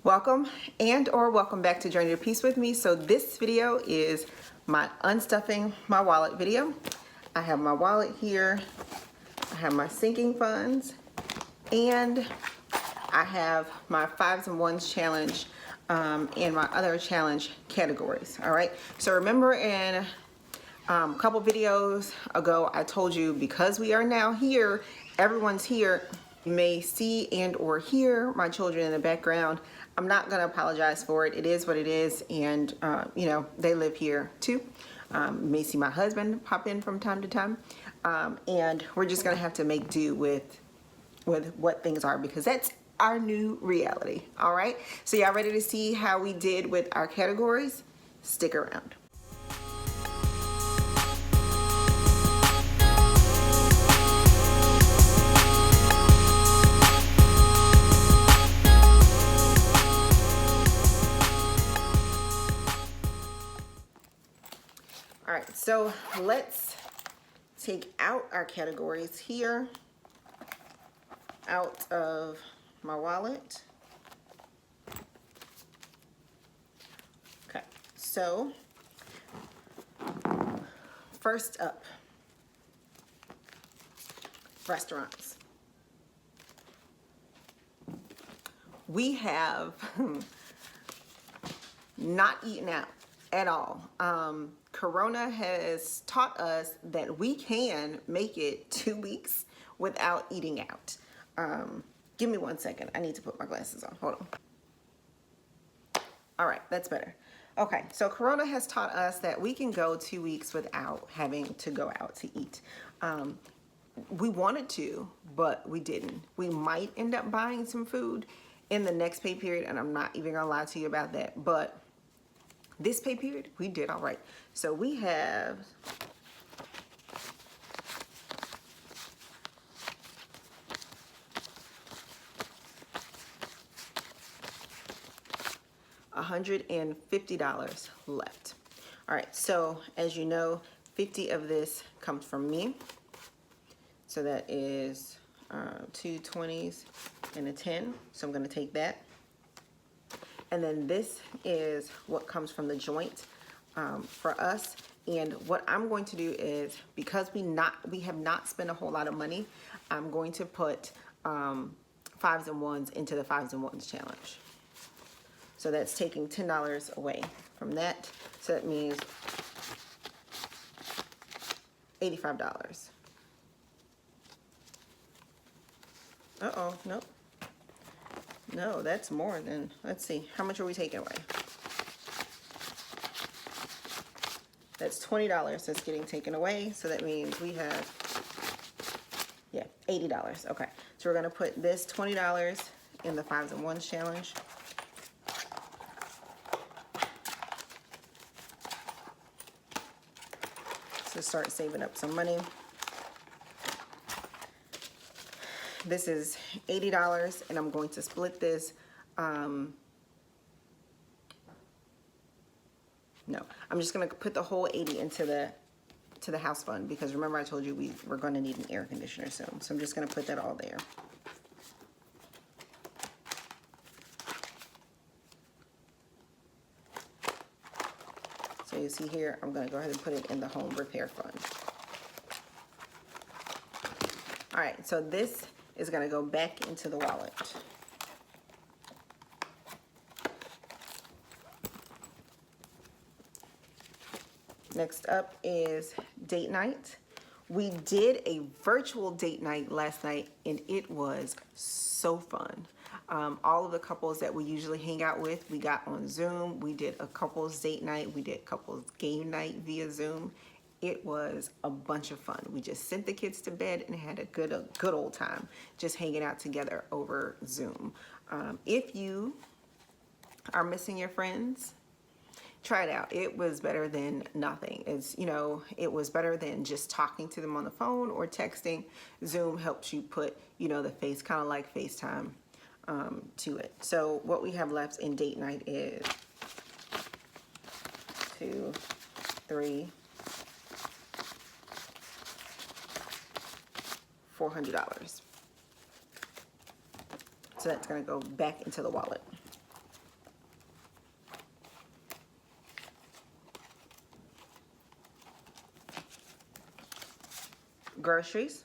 Welcome welcome back to Journey to Peace with me. So this video is my unstuffing my wallet video. I have my wallet here, I have my sinking funds, and I have my 5s and 1s challenge and my other challenge categories. All right, so remember in a couple videos ago I told you, because we are now here, everyone's here, you may see and or hear my children in the background. I'm not going to apologize for it. It is what it is, and you know, they live here too. You may see my husband pop in from time to time, and we're just going to have to make do with what things are, because that's our new reality. All right, so y'all ready to see how we did with our categories? Stick around. All right, so let's take out our categories here out of my wallet. Okay, so first up, restaurants. We have not eaten out at all. Corona has taught us that we can make it 2 weeks without eating out. Give me 1 second. I need to put my glasses on. Hold on. All right, that's better. Okay, so Corona has taught us that we can go 2 weeks without having to go out to eat. We wanted to, but we didn't. We might end up buying some food in the next pay period, and I'm not even gonna lie to you about that, but this pay period, we did all right. So we have $150 left. All right, so as you know, 50 of this comes from me. So that is 2 20s and a 10. So I'm gonna take that. And then this is what comes from the joint for us. And what I'm going to do is, because we have not spent a whole lot of money, I'm going to put 5s and 1s into the 5s and 1s challenge. So that's taking $10 away from that. So that means $85. Uh-oh, nope. No, that's more than, let's see, how much are we taking away? That's $20 that's getting taken away. So that means we have, yeah, $80. Okay, so we're gonna put this $20 in the 5s and 1s challenge. So start saving up some money. This is $80, and I'm going to split this. No, I'm just going to put the whole 80 into the house fund, because remember I told you we're going to need an air conditioner soon. So I'm just going to put that all there. So you see here, I'm going to go ahead and put it in the home repair fund. All right, so this is going to go back into the wallet. Next up is date night. We did a virtual date night last night, and it was so fun. All of the couples that we usually hang out with, we got on Zoom. We did a couples date night. We did couples game night via Zoom. It was a bunch of fun. We just sent the kids to bed and had a good old time just hanging out together over Zoom. If you are missing your friends, try it out. It was better than nothing. It's, you know, it was better than just talking to them on the phone or texting. Zoom helps you put, you know, the face, kind of like FaceTime, to it. So what we have left in date night is 2, 3, $400. So that's gonna go back into the wallet. groceries.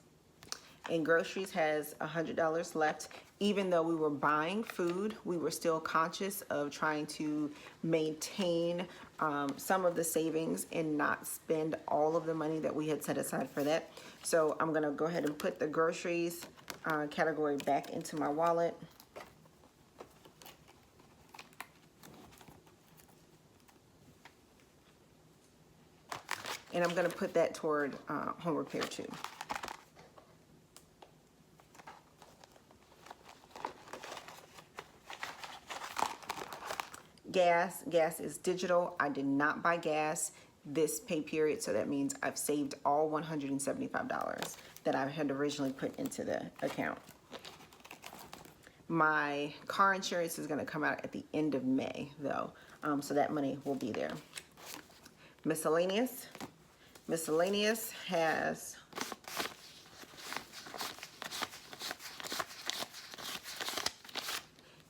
And groceries has $100 left. Even though we were buying food, we were still conscious of trying to maintain some of the savings and not spend all of the money that we had set aside for that. So I'm gonna go ahead and put the groceries category back into my wallet. And I'm gonna put that toward home repair too. Gas is digital. I did not buy gas this pay period, so that means I've saved all $175 that I had originally put into the account. My car insurance is going to come out at the end of May, though, so that money will be there. Miscellaneous has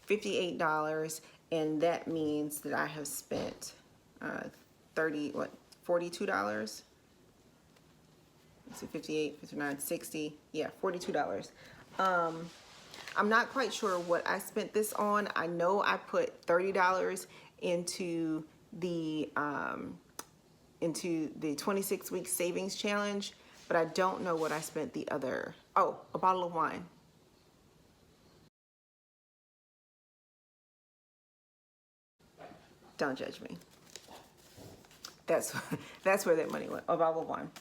$58, and that means that I have spent $42. Let's see, 58, 59, 60, yeah, $42. I'm not quite sure what I spent this on. I know I put $30 into the 26-week savings challenge, but I don't know what I spent the other. Oh, a bottle of wine. Don't judge me. That's where that money went. A bottle of wine.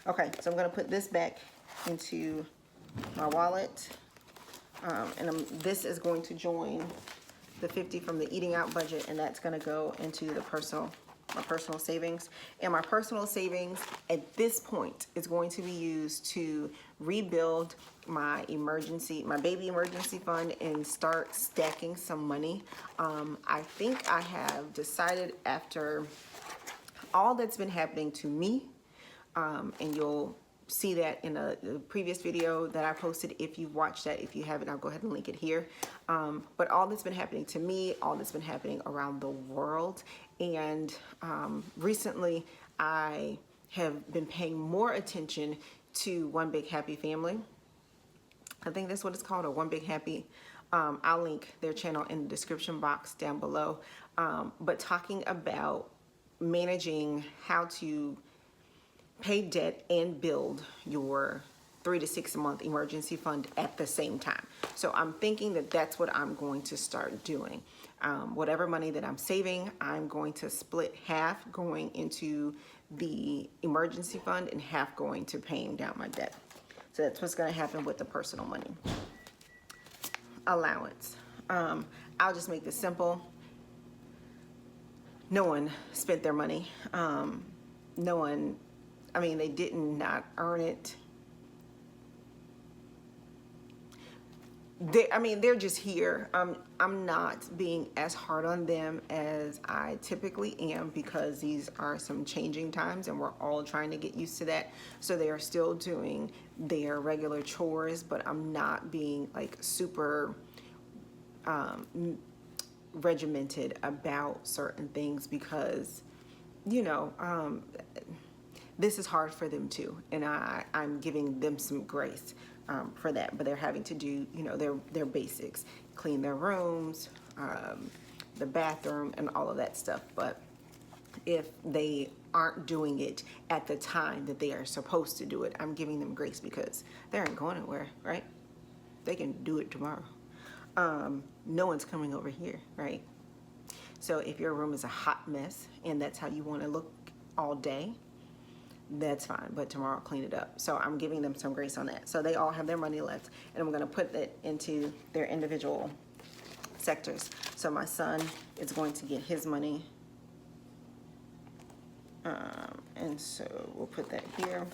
Okay, so I'm gonna put this back into my wallet, and this is going to join the 50 from the eating out budget, and that's gonna go into the my personal savings. And my personal savings at this point is going to be used to rebuild my baby emergency fund and start stacking some money. I think I have decided, after all that's been happening to me, and you'll see that in a previous video that I posted. If you've watched that, if you haven't, I'll go ahead and link it here. But all that's been happening to me, all that's been happening around the world, and recently I have been paying more attention to One Big Happy Family. I think that's what it's called, or One Big Happy. I'll link their channel in the description box down below. But talking about managing how to pay debt and build your 3 to 6 month emergency fund at the same time. So I'm thinking that that's what I'm going to start doing. Whatever money that I'm saving, I'm going to split half going into the emergency fund and half going to paying down my debt. So that's what's going to happen with the personal money. Allowance. I'll just make this simple. No one spent their money. No one, I mean, they did not earn it. They're just here. I'm not being as hard on them as I typically am, because these are some changing times and we're all trying to get used to that. So they are still doing their regular chores, but I'm not being like super regimented about certain things, because, you know, this is hard for them too, and I'm giving them some grace for that. But they're having to do, you know, their basics, clean their rooms, the bathroom, and all of that stuff. But if they aren't doing it at the time that they are supposed to do it, I'm giving them grace, because they aren't going anywhere, right? They can do it tomorrow. No one's coming over here, right? So if your room is a hot mess and that's how you want to look all day, that's fine, but tomorrow I'll clean it up. So I'm giving them some grace on that. So they all have their money left, and I'm going to put it into their individual sectors. So my son is going to get his money, and so we'll put that here.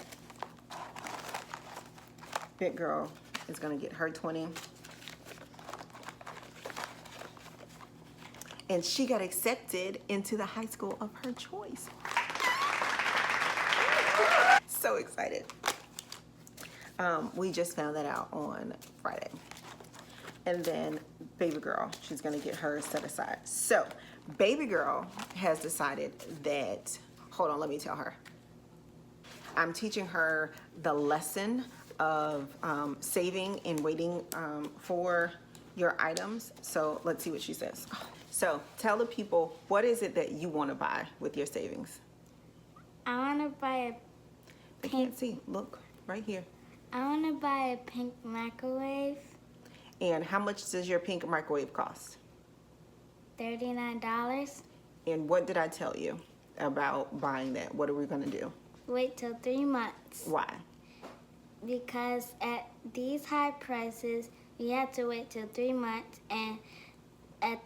Big girl is going to get her 20. And she got accepted into the high school of her choice. So excited. We just found that out on Friday. And then baby girl, she's gonna get hers set aside. So baby girl has decided that, hold on, let me tell her. I'm teaching her the lesson of saving and waiting for your items. So let's see what she says. So tell the people, what is it that you want to buy with your savings? I want to buy a They can't see. Look, right here. I want to buy a pink microwave. And how much does your pink microwave cost? $39. And what did I tell you about buying that? What are we going to do? Wait till 3 months. Why? Because at these high prices, we have to wait till 3 months, and at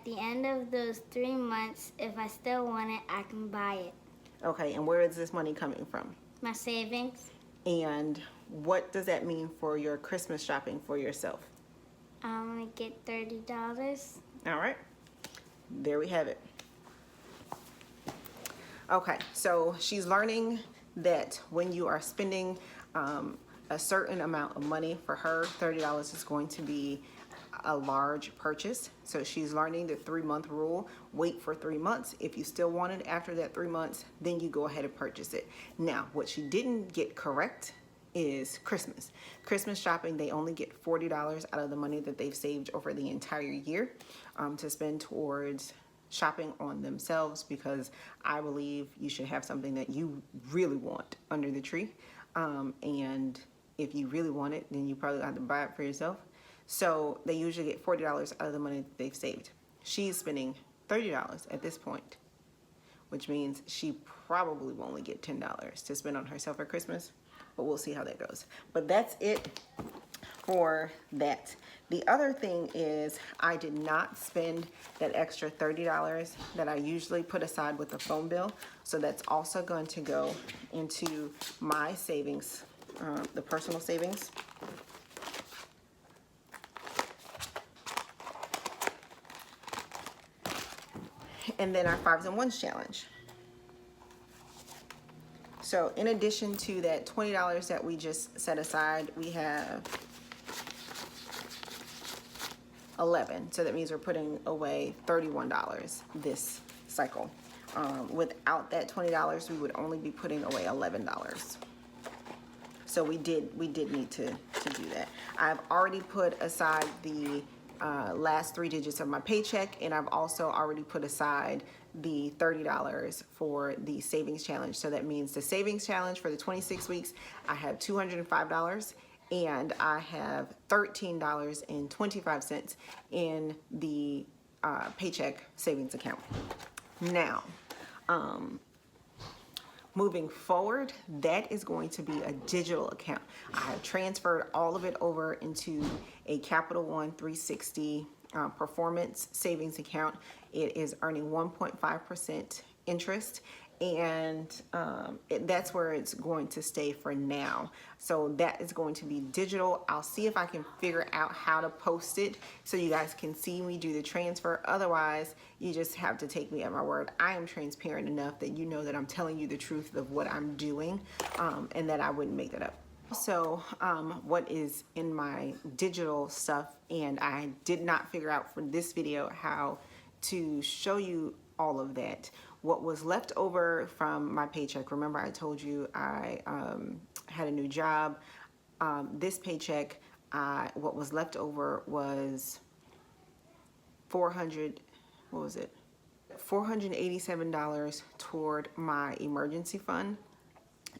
the end of those 3 months, if I still want it, I can buy it. Okay, and where is this money coming from? My savings. And what does that mean for your Christmas shopping for yourself? I'm going to get $30. All right, there we have it. Okay, so she's learning that when you are spending a certain amount of money, for her, $30 is going to be a large purchase. So she's learning the 3-month rule. Wait for 3 months. If you still want it after that 3 months, then you go ahead and purchase it. Now, what she didn't get correct is Christmas. Christmas shopping, they only get $40 out of the money that they've saved over the entire year to spend towards shopping on themselves, because I believe you should have something that you really want under the tree. And if you really want it, then you probably have to buy it for yourself. So they usually get $40 out of the money that they've saved. She's spending $30 at this point, which means she probably will only get $10 to spend on herself for Christmas, but we'll see how that goes. But that's it for that. The other thing is, I did not spend that extra $30 that I usually put aside with the phone bill. So that's also going to go into my savings, the personal savings. And then our 5s and 1s challenge. So in addition to that $20 that we just set aside, we have 11. So that means we're putting away $31 this cycle. Without that $20, we would only be putting away $11. So we did need to do that. I've already put aside the last 3 digits of my paycheck, and I've also already put aside the $30 for the savings challenge. So that means the savings challenge for the 26 weeks, I have $205, and I have $13.25 in the paycheck savings account. Now, moving forward, that is going to be a digital account. I have transferred all of it over into a Capital One 360 performance savings account. It is earning 1.5% interest, and that's where it's going to stay for now. So that is going to be digital. I'll see if I can figure out how to post it so you guys can see me do the transfer. Otherwise, you just have to take me at my word. I am transparent enough that you know that I'm telling you the truth of what I'm doing, and that I wouldn't make that up. So what is in my digital stuff, and I did not figure out for this video how to show you all of that. What was left over from my paycheck, remember I told you I had a new job. This paycheck, what was left over was $487 toward my emergency fund.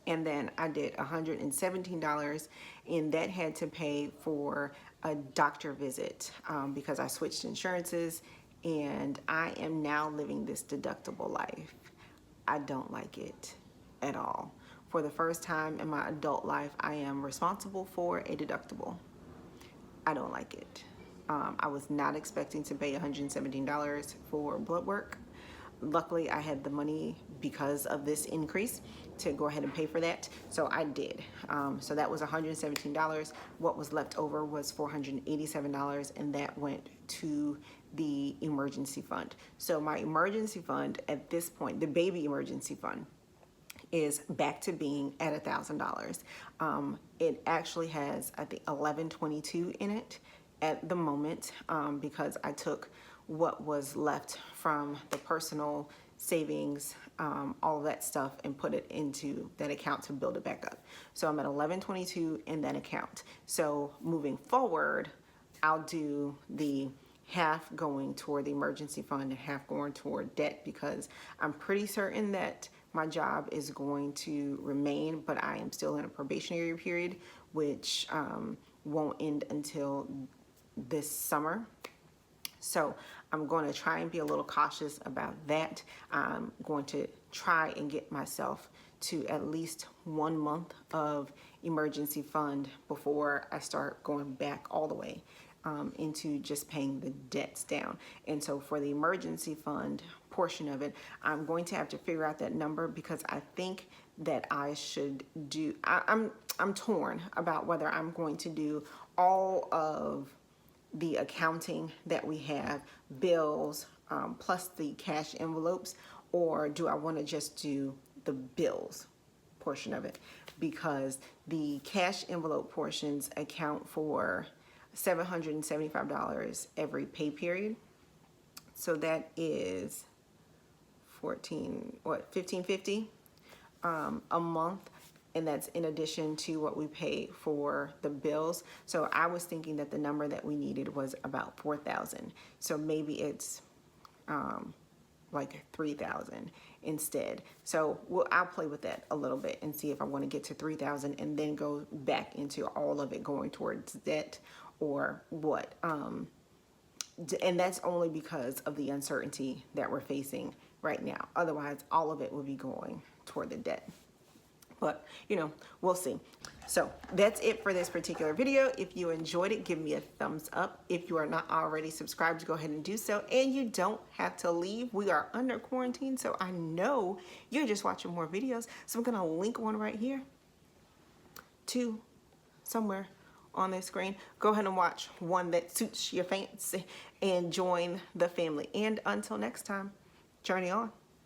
And then I did $117, and that had to pay for a doctor visit because I switched insurances, and I am now living this deductible life. I don't like it at all. For the first time in my adult life, I am responsible for a deductible. I don't like it. I was not expecting to pay $117 for blood work. Luckily, I had the money because of this increase to go ahead and pay for that, so I did. So that was $117. What was left over was $487, and that went to the emergency fund. So my emergency fund at this point, the baby emergency fund, is back to being at $1,000. It actually has, I think, $1122 in it, at the moment because I took what was left from the personal savings, all of that stuff, and put it into that account to build it back up. So I'm at 1122 in that account. So moving forward, I'll do the half going toward the emergency fund and half going toward debt, because I'm pretty certain that my job is going to remain, but I am still in a probationary period, which won't end until this summer. So I'm going to try and be a little cautious about that. I'm going to try and get myself to at least 1 month of emergency fund before I start going back all the way into just paying the debts down. And so for the emergency fund portion of it, I'm going to have to figure out that number, because I think that I should do, I'm torn about whether I'm going to do all of the accounting that we have, bills, plus the cash envelopes, or do I want to just do the bills portion of it, because the cash envelope portions account for $775 every pay period. So that is $15.50 a month, and that's in addition to what we pay for the bills. So I was thinking that the number that we needed was about 4,000. So maybe it's like 3,000 instead. So I'll play with that a little bit and see if I want to get to 3,000 and then go back into all of it going towards debt or what. And that's only because of the uncertainty that we're facing right now. Otherwise, all of it will be going toward the debt. But, you know, we'll see. So that's it for this particular video. If you enjoyed it, give me a thumbs up. If you are not already subscribed, go ahead and do so. And you don't have to leave. We are under quarantine, so I know you're just watching more videos. So I'm going to link one right here to somewhere on the screen. Go ahead and watch one that suits your fancy and join the family. And until next time, journey on.